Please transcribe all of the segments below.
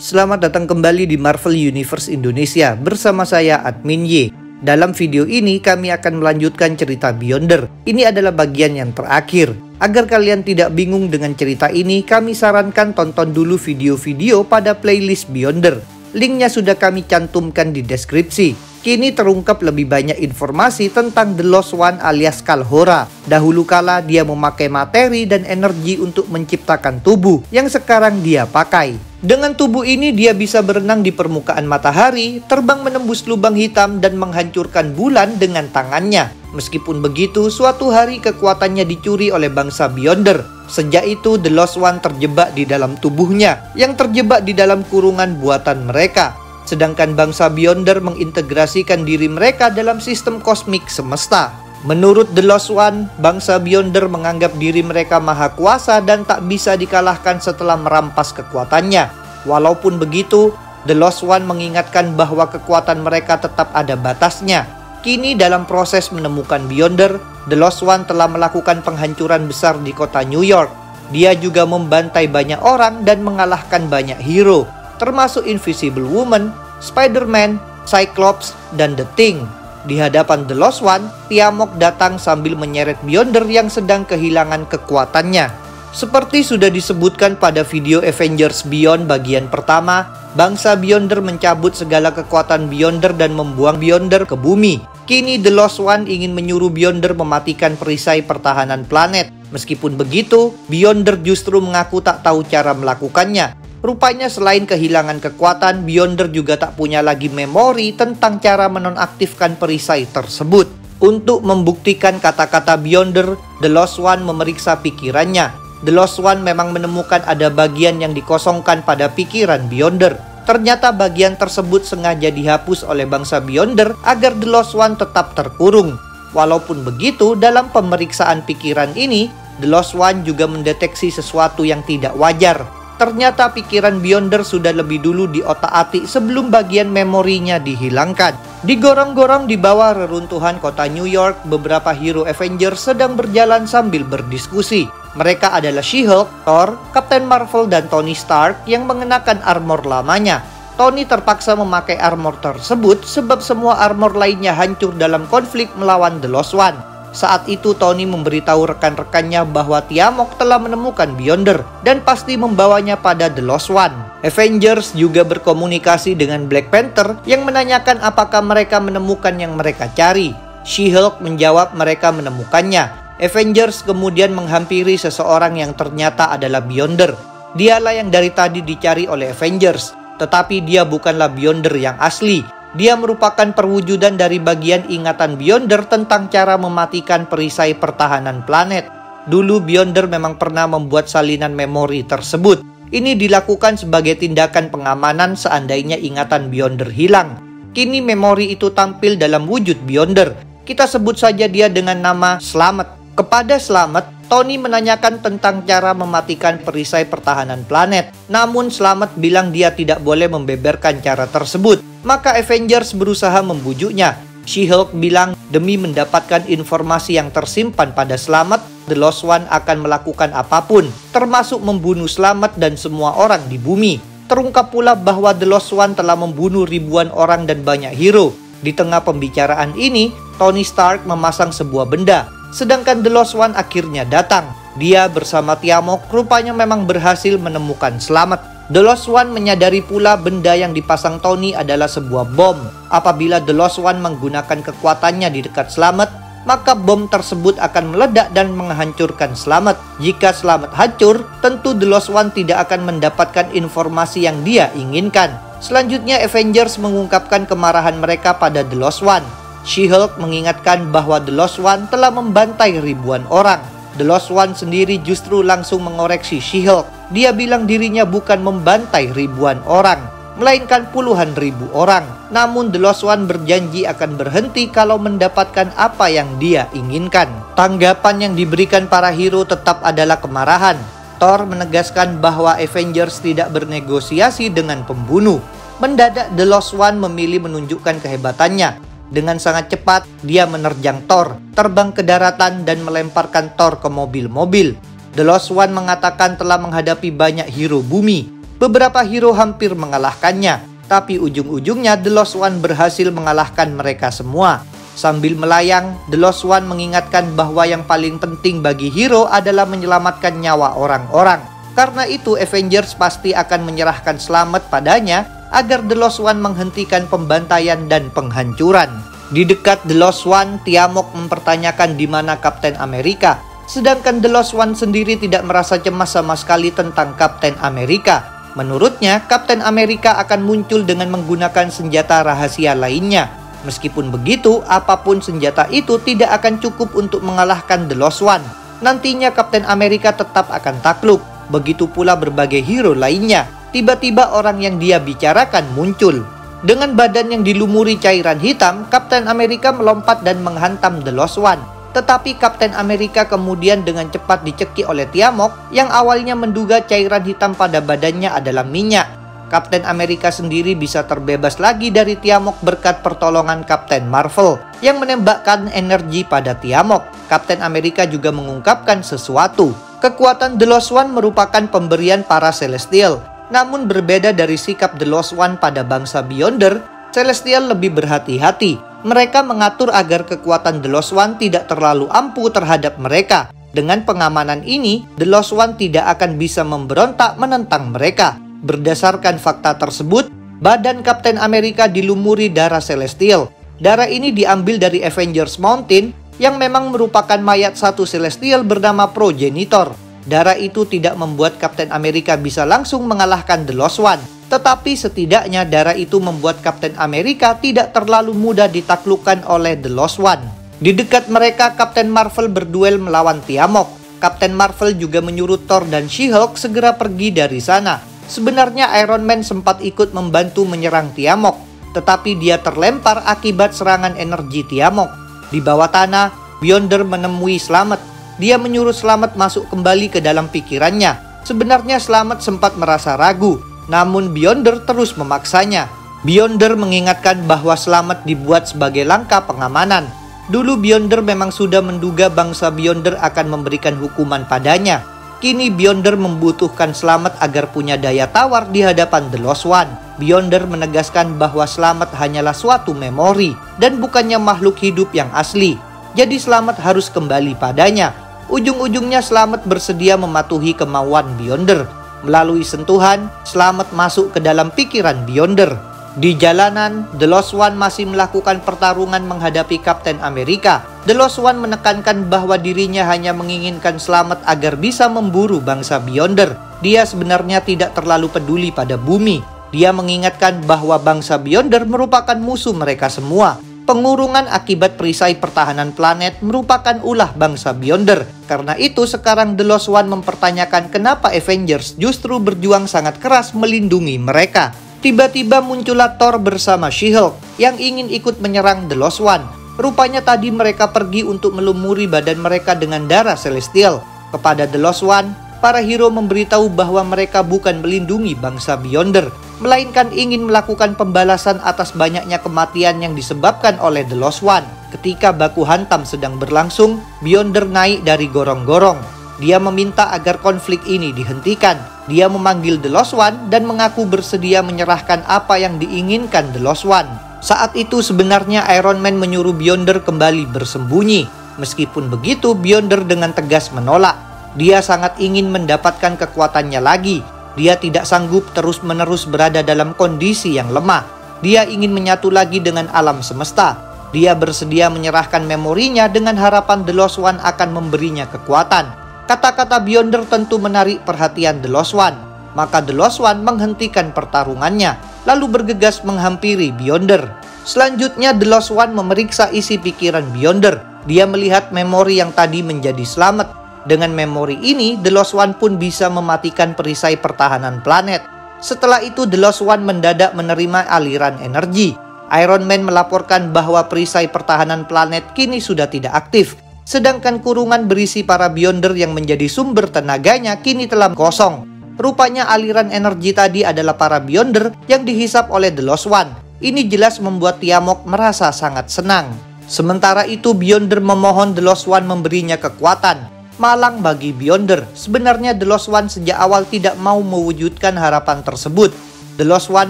Selamat datang kembali di Marvel Universe Indonesia bersama saya Admin Y. Dalam video ini kami akan melanjutkan cerita Beyonder. Ini adalah bagian yang terakhir. Agar kalian tidak bingung dengan cerita ini, kami sarankan tonton dulu video-video pada playlist Beyonder. Linknya sudah kami cantumkan di deskripsi. Kini terungkap lebih banyak informasi tentang The Lost One alias Kalhora. Dahulu kala dia memakai materi dan energi untuk menciptakan tubuh yang sekarang dia pakai. Dengan tubuh ini dia bisa berenang di permukaan matahari, terbang menembus lubang hitam dan menghancurkan bulan dengan tangannya. Meskipun begitu, suatu hari kekuatannya dicuri oleh bangsa Beyonder. Sejak itu The Lost One terjebak di dalam tubuhnya, yang terjebak di dalam kurungan buatan mereka. Sedangkan bangsa Beyonder mengintegrasikan diri mereka dalam sistem kosmik semesta. Menurut The Lost One, bangsa Beyonder menganggap diri mereka maha kuasa dan tak bisa dikalahkan setelah merampas kekuatannya. Walaupun begitu, The Lost One mengingatkan bahwa kekuatan mereka tetap ada batasnya. Kini dalam proses menemukan Beyonder, The Lost One telah melakukan penghancuran besar di kota New York. Dia juga membantai banyak orang dan mengalahkan banyak hero, termasuk Invisible Woman, Spider-Man, Cyclops, dan The Thing. Di hadapan The Lost One, Tiamok datang sambil menyeret Beyonder yang sedang kehilangan kekuatannya. Seperti sudah disebutkan pada video Avengers Beyond bagian pertama, bangsa Beyonder mencabut segala kekuatan Beyonder dan membuang Beyonder ke bumi. Kini The Lost One ingin menyuruh Beyonder mematikan perisai pertahanan planet. Meskipun begitu, Beyonder justru mengaku tak tahu cara melakukannya. Rupanya selain kehilangan kekuatan, Beyonder juga tak punya lagi memori tentang cara menonaktifkan perisai tersebut. Untuk membuktikan kata-kata Beyonder, The Lost One memeriksa pikirannya. The Lost One memang menemukan ada bagian yang dikosongkan pada pikiran Beyonder. Ternyata bagian tersebut sengaja dihapus oleh bangsa Beyonder agar The Lost One tetap terkurung. Walaupun begitu, dalam pemeriksaan pikiran ini, The Lost One juga mendeteksi sesuatu yang tidak wajar. Ternyata pikiran Beyonder sudah lebih dulu diotak-atik sebelum bagian memorinya dihilangkan. Digorong-gorong di bawah reruntuhan kota New York, beberapa hero Avengers sedang berjalan sambil berdiskusi. Mereka adalah She-Hulk, Thor, Captain Marvel, dan Tony Stark yang mengenakan armor lamanya. Tony terpaksa memakai armor tersebut sebab semua armor lainnya hancur dalam konflik melawan The Lost One. Saat itu Tony memberitahu rekan-rekannya bahwa Tiamok telah menemukan Beyonder dan pasti membawanya pada The Lost One. Avengers juga berkomunikasi dengan Black Panther yang menanyakan apakah mereka menemukan yang mereka cari. She-Hulk menjawab mereka menemukannya. Avengers kemudian menghampiri seseorang yang ternyata adalah Beyonder. Dialah yang dari tadi dicari oleh Avengers, tetapi dia bukanlah Beyonder yang asli. Dia merupakan perwujudan dari bagian ingatan Beyonder tentang cara mematikan perisai pertahanan planet. Dulu Beyonder memang pernah membuat salinan memori tersebut. Ini dilakukan sebagai tindakan pengamanan seandainya ingatan Beyonder hilang. Kini memori itu tampil dalam wujud Beyonder. Kita sebut saja dia dengan nama Slamet. Kepada Slamet, Tony menanyakan tentang cara mematikan perisai pertahanan planet. Namun Slamet bilang dia tidak boleh membeberkan cara tersebut. Maka Avengers berusaha membujuknya. She-Hulk bilang demi mendapatkan informasi yang tersimpan pada Slamet, The Lost One akan melakukan apapun, termasuk membunuh Slamet dan semua orang di bumi. Terungkap pula bahwa The Lost One telah membunuh ribuan orang dan banyak hero. Di tengah pembicaraan ini, Tony Stark memasang sebuah benda. Sedangkan The Lost One akhirnya datang. Dia bersama Tiamok rupanya memang berhasil menemukan Slamet. The Lost One menyadari pula benda yang dipasang Tony adalah sebuah bom. Apabila The Lost One menggunakan kekuatannya di dekat Slamet, maka bom tersebut akan meledak dan menghancurkan Slamet. Jika Slamet hancur, tentu The Lost One tidak akan mendapatkan informasi yang dia inginkan. Selanjutnya Avengers mengungkapkan kemarahan mereka pada The Lost One. She-Hulk mengingatkan bahwa The Lost One telah membantai ribuan orang. The Lost One sendiri justru langsung mengoreksi She-Hulk. Dia bilang dirinya bukan membantai ribuan orang, melainkan puluhan ribu orang. Namun The Lost One berjanji akan berhenti kalau mendapatkan apa yang dia inginkan. Tanggapan yang diberikan para hero tetap adalah kemarahan. Thor menegaskan bahwa Avengers tidak bernegosiasi dengan pembunuh. Mendadak The Lost One memilih menunjukkan kehebatannya. Dengan sangat cepat, dia menerjang Thor, terbang ke daratan dan melemparkan Thor ke mobil-mobil. The Lost One mengatakan telah menghadapi banyak hero bumi. Beberapa hero hampir mengalahkannya, tapi ujung-ujungnya The Lost One berhasil mengalahkan mereka semua. Sambil melayang, The Lost One mengingatkan bahwa yang paling penting bagi hero adalah menyelamatkan nyawa orang-orang. Karena itu Avengers pasti akan menyerahkan selamat padanya agar The Lost One menghentikan pembantaian dan penghancuran. Di dekat The Lost One, Tiamok mempertanyakan di mana Kapten Amerika. Sedangkan The Lost One sendiri tidak merasa cemas sama sekali tentang Kapten Amerika. Menurutnya, Kapten Amerika akan muncul dengan menggunakan senjata rahasia lainnya. Meskipun begitu, apapun senjata itu tidak akan cukup untuk mengalahkan The Lost One. Nantinya Kapten Amerika tetap akan takluk. Begitu pula berbagai hero lainnya. Tiba-tiba orang yang dia bicarakan muncul. Dengan badan yang dilumuri cairan hitam, Kapten Amerika melompat dan menghantam The Lost One. Tetapi Kapten Amerika kemudian dengan cepat dicekik oleh Tiamok yang awalnya menduga cairan hitam pada badannya adalah minyak. Kapten Amerika sendiri bisa terbebas lagi dari Tiamok berkat pertolongan Kapten Marvel yang menembakkan energi pada Tiamok. Kapten Amerika juga mengungkapkan sesuatu. Kekuatan The Lost One merupakan pemberian para Celestial. Namun berbeda dari sikap The Lost One pada bangsa Beyonder, Celestial lebih berhati-hati. Mereka mengatur agar kekuatan The Lost One tidak terlalu ampuh terhadap mereka. Dengan pengamanan ini, The Lost One tidak akan bisa memberontak menentang mereka. Berdasarkan fakta tersebut, badan Kapten Amerika dilumuri darah Celestial. Darah ini diambil dari Avengers Mountain yang memang merupakan mayat satu Celestial bernama Progenitor. Darah itu tidak membuat Kapten Amerika bisa langsung mengalahkan The Lost One. Tetapi setidaknya darah itu membuat Kapten Amerika tidak terlalu mudah ditaklukkan oleh The Lost One. Di dekat mereka, Kapten Marvel berduel melawan Tiamok. Kapten Marvel juga menyuruh Thor dan She-Hulk segera pergi dari sana. Sebenarnya Iron Man sempat ikut membantu menyerang Tiamok, tetapi dia terlempar akibat serangan energi Tiamok. Di bawah tanah, Beyonder menemui Slamet. Dia menyuruh Slamet masuk kembali ke dalam pikirannya. Sebenarnya Slamet sempat merasa ragu, namun Beyonder terus memaksanya. Beyonder mengingatkan bahwa Slamet dibuat sebagai langkah pengamanan. Dulu Beyonder memang sudah menduga bangsa Beyonder akan memberikan hukuman padanya. Kini Beyonder membutuhkan Slamet agar punya daya tawar di hadapan The Lost One. Beyonder menegaskan bahwa Slamet hanyalah suatu memori dan bukannya makhluk hidup yang asli. Jadi Slamet harus kembali padanya. Ujung-ujungnya Slamet bersedia mematuhi kemauan Beyonder. Melalui sentuhan, Slamet masuk ke dalam pikiran Beyonder. Di jalanan, The Lost One masih melakukan pertarungan menghadapi Kapten Amerika. The Lost One menekankan bahwa dirinya hanya menginginkan Slamet agar bisa memburu bangsa Beyonder. Dia sebenarnya tidak terlalu peduli pada bumi. Dia mengingatkan bahwa bangsa Beyonder merupakan musuh mereka semua. Pengurungan akibat perisai pertahanan planet merupakan ulah bangsa Beyonder. Karena itu sekarang The Lost One mempertanyakan kenapa Avengers justru berjuang sangat keras melindungi mereka. Tiba-tiba muncullah Thor bersama She-Hulk yang ingin ikut menyerang The Lost One. Rupanya tadi mereka pergi untuk melumuri badan mereka dengan darah Celestial. Kepada The Lost One, para hero memberitahu bahwa mereka bukan melindungi bangsa Beyonder, melainkan ingin melakukan pembalasan atas banyaknya kematian yang disebabkan oleh The Lost One. Ketika baku hantam sedang berlangsung, Beyonder naik dari gorong-gorong. Dia meminta agar konflik ini dihentikan. Dia memanggil The Lost One dan mengaku bersedia menyerahkan apa yang diinginkan The Lost One. Saat itu sebenarnya Iron Man menyuruh Beyonder kembali bersembunyi. Meskipun begitu, Beyonder dengan tegas menolak. Dia sangat ingin mendapatkan kekuatannya lagi. Dia tidak sanggup terus-menerus berada dalam kondisi yang lemah. Dia ingin menyatu lagi dengan alam semesta. Dia bersedia menyerahkan memorinya dengan harapan The Lost One akan memberinya kekuatan. Kata-kata Beyonder tentu menarik perhatian The Lost One. Maka The Lost One menghentikan pertarungannya, lalu bergegas menghampiri Beyonder. Selanjutnya The Lost One memeriksa isi pikiran Beyonder. Dia melihat memori yang tadi menjadi Slamet. Dengan memori ini, The Lost One pun bisa mematikan perisai pertahanan planet. Setelah itu, The Lost One mendadak menerima aliran energi. Iron Man melaporkan bahwa perisai pertahanan planet kini sudah tidak aktif. Sedangkan kurungan berisi para Beyonder yang menjadi sumber tenaganya kini telah kosong. Rupanya aliran energi tadi adalah para Beyonder yang dihisap oleh The Lost One. Ini jelas membuat Tiamok merasa sangat senang. Sementara itu Beyonder memohon The Lost One memberinya kekuatan. Malang bagi Beyonder, sebenarnya The Lost One sejak awal tidak mau mewujudkan harapan tersebut. The Lost One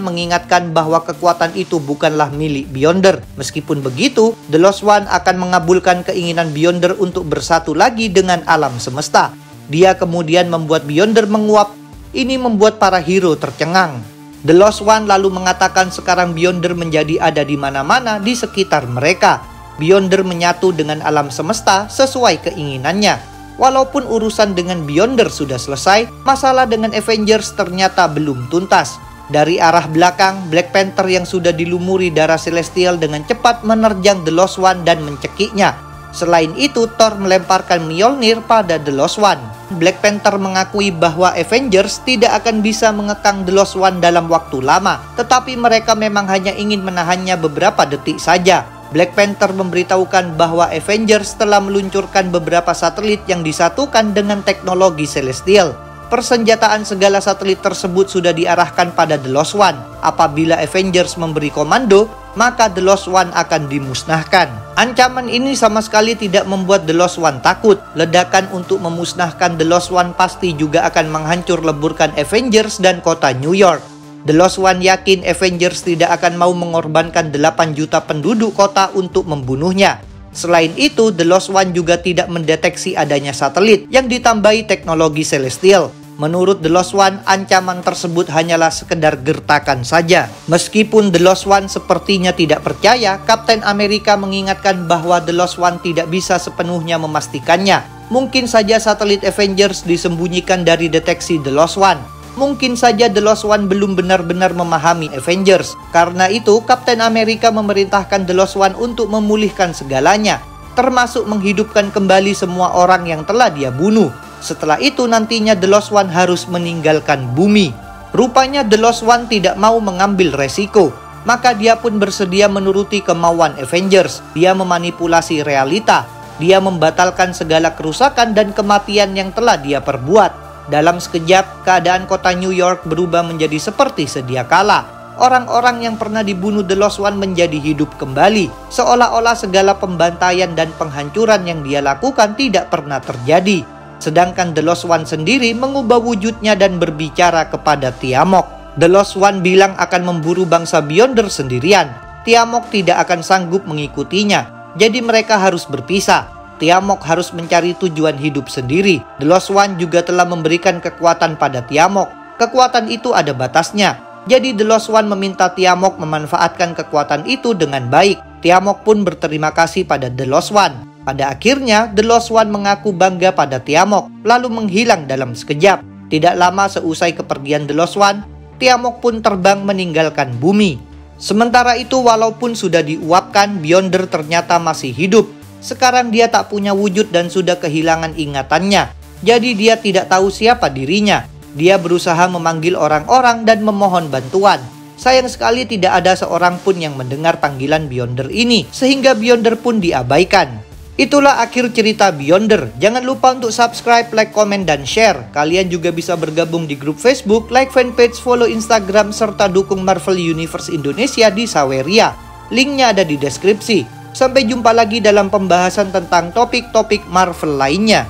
mengingatkan bahwa kekuatan itu bukanlah milik Beyonder. Meskipun begitu, The Lost One akan mengabulkan keinginan Beyonder untuk bersatu lagi dengan alam semesta. Dia kemudian membuat Beyonder menguap. Ini membuat para hero tercengang. The Lost One lalu mengatakan sekarang Beyonder menjadi ada di mana-mana di sekitar mereka. Beyonder menyatu dengan alam semesta sesuai keinginannya. Walaupun urusan dengan Beyonder sudah selesai, masalah dengan Avengers ternyata belum tuntas. Dari arah belakang, Black Panther yang sudah dilumuri darah Celestial dengan cepat menerjang The Lost One dan mencekiknya. Selain itu, Thor melemparkan Mjolnir pada The Lost One. Black Panther mengakui bahwa Avengers tidak akan bisa mengekang The Lost One dalam waktu lama, tetapi mereka memang hanya ingin menahannya beberapa detik saja. Black Panther memberitahukan bahwa Avengers telah meluncurkan beberapa satelit yang disatukan dengan teknologi Celestial. Persenjataan segala satelit tersebut sudah diarahkan pada The Lost One. Apabila Avengers memberi komando, maka The Lost One akan dimusnahkan. Ancaman ini sama sekali tidak membuat The Lost One takut. Ledakan untuk memusnahkan The Lost One pasti juga akan menghancur leburkan Avengers dan kota New York. The Lost One yakin Avengers tidak akan mau mengorbankan 8 juta penduduk kota untuk membunuhnya. Selain itu, The Lost One juga tidak mendeteksi adanya satelit yang ditambahi teknologi Celestial. Menurut The Lost One, ancaman tersebut hanyalah sekedar gertakan saja. Meskipun The Lost One sepertinya tidak percaya, Kapten Amerika mengingatkan bahwa The Lost One tidak bisa sepenuhnya memastikannya. Mungkin saja satelit Avengers disembunyikan dari deteksi The Lost One. Mungkin saja The Lost One belum benar-benar memahami Avengers. Karena itu, Kapten Amerika memerintahkan The Lost One untuk memulihkan segalanya, termasuk menghidupkan kembali semua orang yang telah dia bunuh. Setelah itu nantinya The Lost One harus meninggalkan bumi. Rupanya The Lost One tidak mau mengambil resiko, maka dia pun bersedia menuruti kemauan Avengers. Dia memanipulasi realita. Dia membatalkan segala kerusakan dan kematian yang telah dia perbuat. Dalam sekejap, keadaan kota New York berubah menjadi seperti sedia kala. Orang-orang yang pernah dibunuh The Lost One menjadi hidup kembali, seolah-olah segala pembantaian dan penghancuran yang dia lakukan tidak pernah terjadi. Sedangkan The Lost One sendiri mengubah wujudnya dan berbicara kepada Tiamok. The Lost One bilang akan memburu bangsa Beyonder sendirian. Tiamok tidak akan sanggup mengikutinya, jadi mereka harus berpisah. Tiamok harus mencari tujuan hidup sendiri. The Lost One juga telah memberikan kekuatan pada Tiamok. Kekuatan itu ada batasnya. Jadi The Lost One meminta Tiamok memanfaatkan kekuatan itu dengan baik. Tiamok pun berterima kasih pada The Lost One. Pada akhirnya, The Lost One mengaku bangga pada Tiamok, lalu menghilang dalam sekejap. Tidak lama seusai kepergian The Lost One, Tiamok pun terbang meninggalkan bumi. Sementara itu, walaupun sudah diuapkan, Beyonder ternyata masih hidup. Sekarang dia tak punya wujud dan sudah kehilangan ingatannya. Jadi dia tidak tahu siapa dirinya. Dia berusaha memanggil orang-orang dan memohon bantuan. Sayang sekali tidak ada seorang pun yang mendengar panggilan Beyonder ini, sehingga Beyonder pun diabaikan. Itulah akhir cerita Beyonder. Jangan lupa untuk subscribe, like, komen, dan share. Kalian juga bisa bergabung di grup Facebook, like fanpage, follow Instagram, serta dukung Marvel Universe Indonesia di Saweria. Linknya ada di deskripsi. Sampai jumpa lagi dalam pembahasan tentang topik-topik Marvel lainnya.